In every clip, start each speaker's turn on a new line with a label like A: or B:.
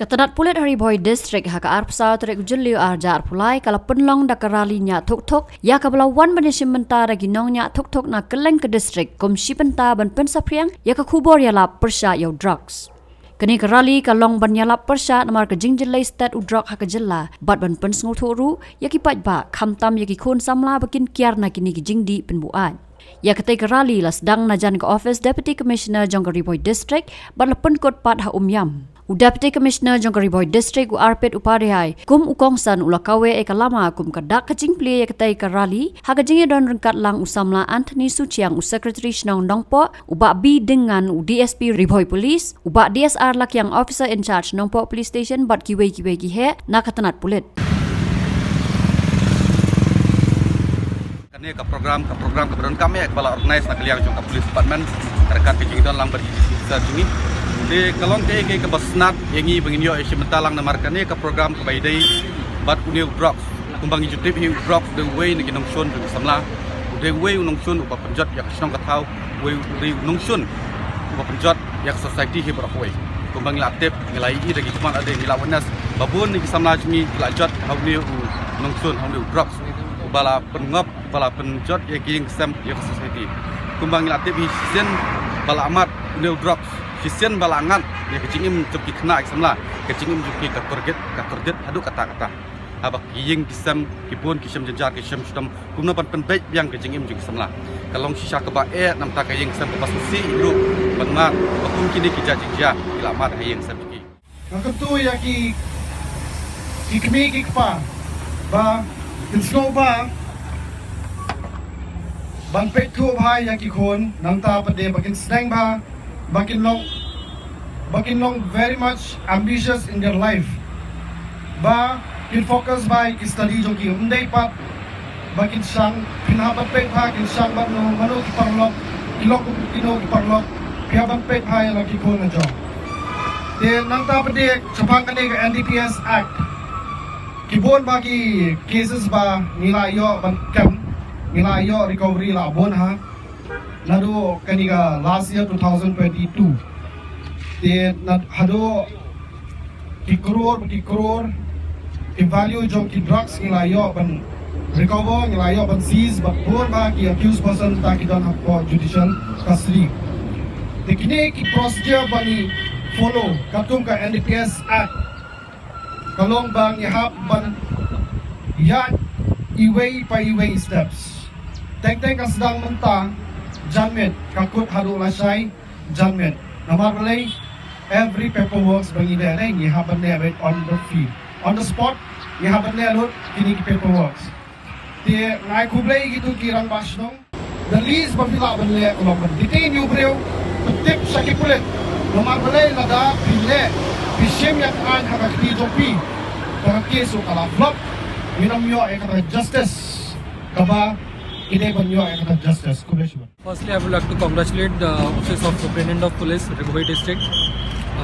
A: Tnad pulit Ri Bhoi district haka arpsa trek julliu arjar pulai kala penlong da karalinya tuk-tuk ya kabelawan banyasim mentara ginongnya tuk-tuk na keleng ke district komsi penta ban pensapriang ya ka kubor ïalap persya yau drugs. Kini kerali kalong ban ïalap persya namar ke jingjilai stat udrok haka jella bat ban pensngu thuru ya ki pajba khamtam ya ki khun samla bakin kiar na kini ki jingdi penbuat. Ya ketai kerali la sedang najan ke office Deputy Commissioner jong Ri Bhoi district bat lepen kot pat ha yam. Deputy Commissioner jong Ri Bhoi district u arpet upadihai kum ukongsan ula kawe ekalama kum kadak kacing pli ketai kerali haga jingi don rengkat lang usamla Anthony Suchiang u Secretary Shillong Nongpo uba bi dengan u DSP Ri Bhoi Police uba DSR lak yang officer in charge Nongpo Police Station bat kiwe ki he nak tnad pulit.
B: Ini ke program kebetulan kami kepala organize nak liang jong police department rekan ke jingdon lang bagi sini di kalong ke basnat yangi bangin yo sebentar lang namarkan ni ke program ke baidai bat uniu drok kumbang jutip hiu drok the way ni ginong sun du samla the way unong sun uba penjot yak snong katau way unong sun uba penjot yak society hi brokwe kumbang latep nilai i lagi cuma ada nilawanas babun ni samla jmi lajot hau ni unong sun hau ni drok bala pengap bala penjot ya ging sem ya society kumbang latip hisen bala amat new drops hisen bala angat ya kecingim cepi kena samla kecingim juki katorget adu kata-kata abak ging kisem kipun kisem jejar kisem sudam kumna pan penbaik yang kecingim juki samla kalong sisa kebae nam tak ging sem pas si ilu penmat bakum kini kijak jingja ilamat ging sem juki
C: ketu ya ki kmi kpa ba Kyrwoh ba ban pet ko bhai yang ki khon nang ta pade bakin snang ba bakin long very much ambitious in their life ba kin focus ba ki study jo ki undai pat bakin sang pinha ban pet ba kin sang ba no mano ki parlok ilok ino ki parlok pia ban pet bhai la ki khon na jo de nang ta pade chapang kane ka NDPS Act Kibon bagi cases ba nilayo ban kam nilayo recovery la bon ha nado kaniga last year 2022 te nad hado ki crore ki value jom ki drugs nilayo ban recover nilayo ban seize ba bon ba ki accused person ta ki don have judicial custody te kini ki procedure bani follow katum ka NDPS Act kalong bang ihap ban ya iway steps teng ka sedang menta janmet kakut hadu lasai janmet namar balai every paperwork bang ide ai ihap ban ne on the field on the spot ihap ban ne lot kini paperwork tie ngai kublai gitu kirang basnong the least babila ban le kalong ban detain you breu tip sakit pulit namar balai lada pile Bishim yang an hak jopi para keso kala flop minam yo ekata justice kaba ide ban yo ekata justice kubeshman.
D: Firstly, I would like to congratulate the Office of Superintendent of Police, Ri Bhoi District,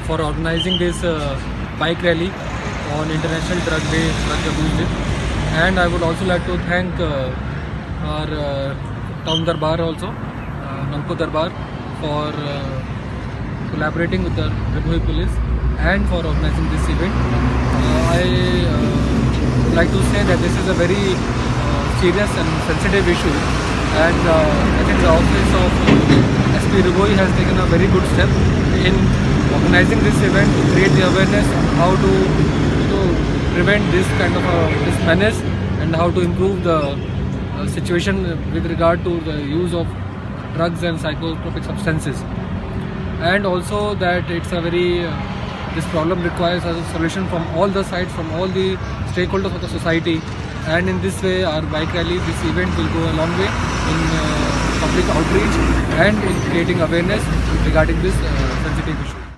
D: for organizing this bike rally on International Drug Day, Drug Abuse Day. And I would also like to thank our town darbar also, Nongpo Darbar, for collaborating with the Ri Bhoi Police and for organizing this event. I would like to say that this is a very serious and sensitive issue, and I think the office of SP Ri Bhoi has taken a very good step in organizing this event to create the awareness on how to prevent this kind of this menace and how to improve the situation with regard to the use of drugs and psychotropic substances, and also that it's a very this problem requires a solution from all the sides, from all the stakeholders of the society, and in this way our bike rally, this event will go a long way in public outreach and in creating awareness regarding this sensitive issue.